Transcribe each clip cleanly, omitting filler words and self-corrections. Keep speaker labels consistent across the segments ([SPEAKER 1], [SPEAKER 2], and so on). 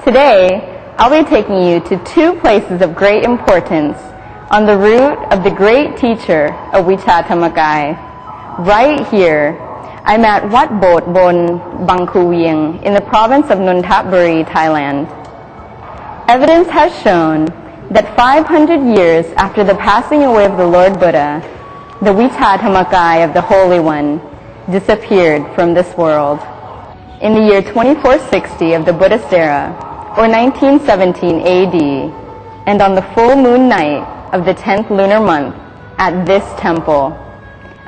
[SPEAKER 1] Today, I'll be taking you to two places of great importance on the route of the great teacher of Vichā Thammakāya. Right here, I'm at Wat Bot Bon Bang Khu Vieng in the province of Nonthaburi, Thailand. Evidence has shown that 500 years after the passing away of the Lord Buddha, the Vichā Thammakāya of the Holy One disappeared from this world. In the year 2460 of the Buddhist era, or 1917 AD, and on the full moon night of the 10th lunar month at this temple,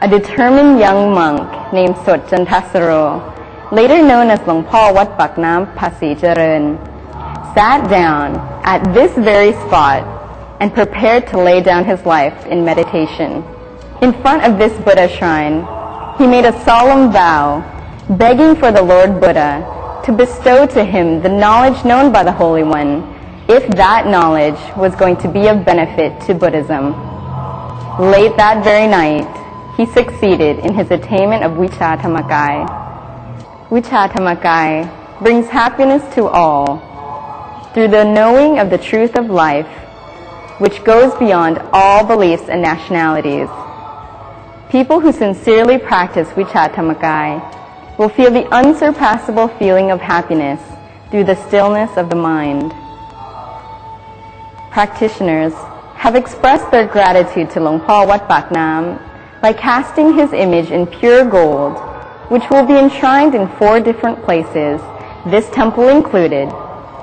[SPEAKER 1] a determined young monk named Sot Jantasaro, later known as Lung Paw Wat Pak Nam Pasi Jaran, sat down at this very spot and prepared to lay down his life in meditation. In front of this Buddha shrine, he made a solemn vow, begging for the Lord Buddha to bestow to him the knowledge known by the Holy One, if that knowledge was going to be of benefit to Buddhism. Late that very night, he succeeded in his attainment of Vichā Thammakāya. Vichā Thammakāya brings happiness to all through the knowing of the truth of life, which goes beyond all beliefs and nationalities. People who sincerely practice Vichā Thammakāya will feel the unsurpassable feeling of happiness through the stillness of the mind. Practitioners have expressed their gratitude to Lung Paw Wat Pak Nam by casting his image in pure gold, which will be enshrined in 4 different places, this temple included,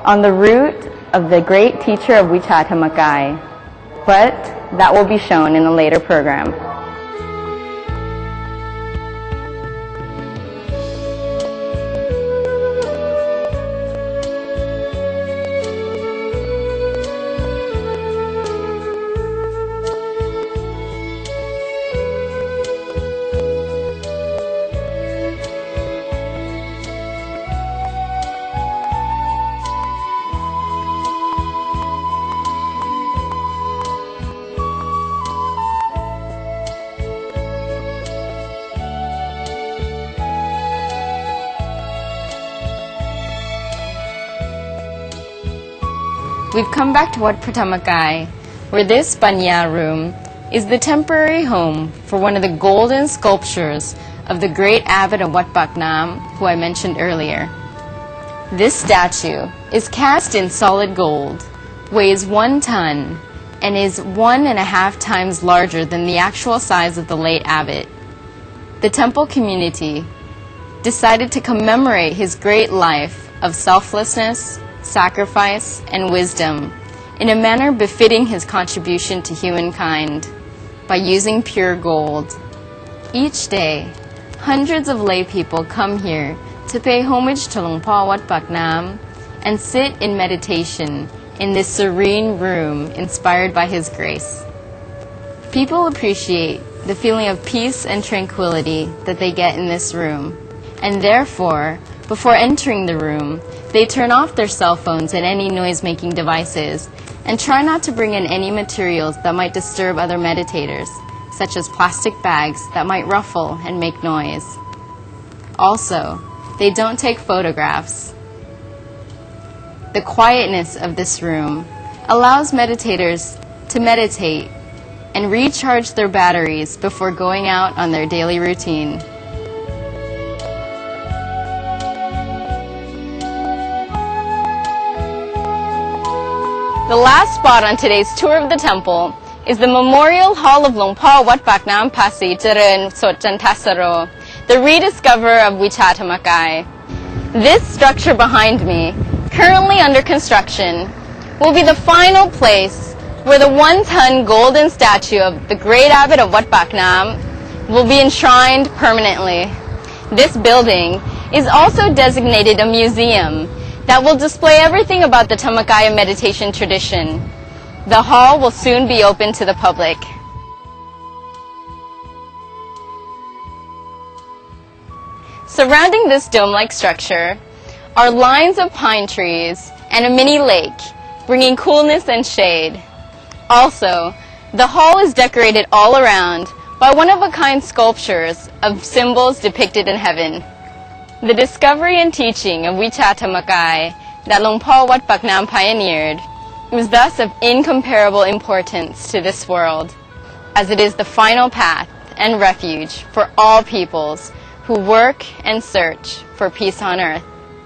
[SPEAKER 1] on the route of the great teacher of Vichā Thammakāya. But that will be shown in a later program. We've come back to Wat Thammakāya, where this Panya room is the temporary home for one of the golden sculptures of the great abbot of Wat Pak Nam, who I mentioned earlier. This statue is cast in solid gold, weighs 1 ton, and is 1.5 times larger than the actual size of the late abbot. The temple community decided to commemorate his great life of selflessness, sacrifice, and wisdom in a manner befitting his contribution to humankind by using pure gold. Each day, hundreds of lay people come here to pay homage to Lung Paw Wat Pak Nam and sit in meditation in this serene room inspired by his grace. People appreciate the feeling of peace and tranquility that they get in this room, and therefore, before entering the room, they turn off their cell phones and any noise-making devices and try not to bring in any materials that might disturb other meditators, such as plastic bags that might ruffle and make noise. Also, they don't take photographs. The quietness of this room allows meditators to meditate and recharge their batteries before going out on their daily routine. The last spot on today's tour of the temple is the Memorial Hall of Lung Paw Wat Pak Nam Pasi Jaran Sot Jantasaro, the rediscoverer of Vichā Thammakāya. This structure behind me, currently under construction, will be the final place where the 1-ton golden statue of the great abbot of Wat Pak Nam will be enshrined permanently. This building is also designated a museum that will display everything about the Thammakāya meditation tradition. The hall will soon be open to the public. Surrounding this dome-like structure are lines of pine trees and a mini lake, bringing coolness and shade. Also, the hall is decorated all around by one-of-a-kind sculptures of symbols depicted in heaven. The discovery and teaching of Vichā Thammakāya that Long Po Wat Pak Nam pioneered was thus of incomparable importance to this world, as it is the final path and refuge for all peoples who work and search for peace on earth.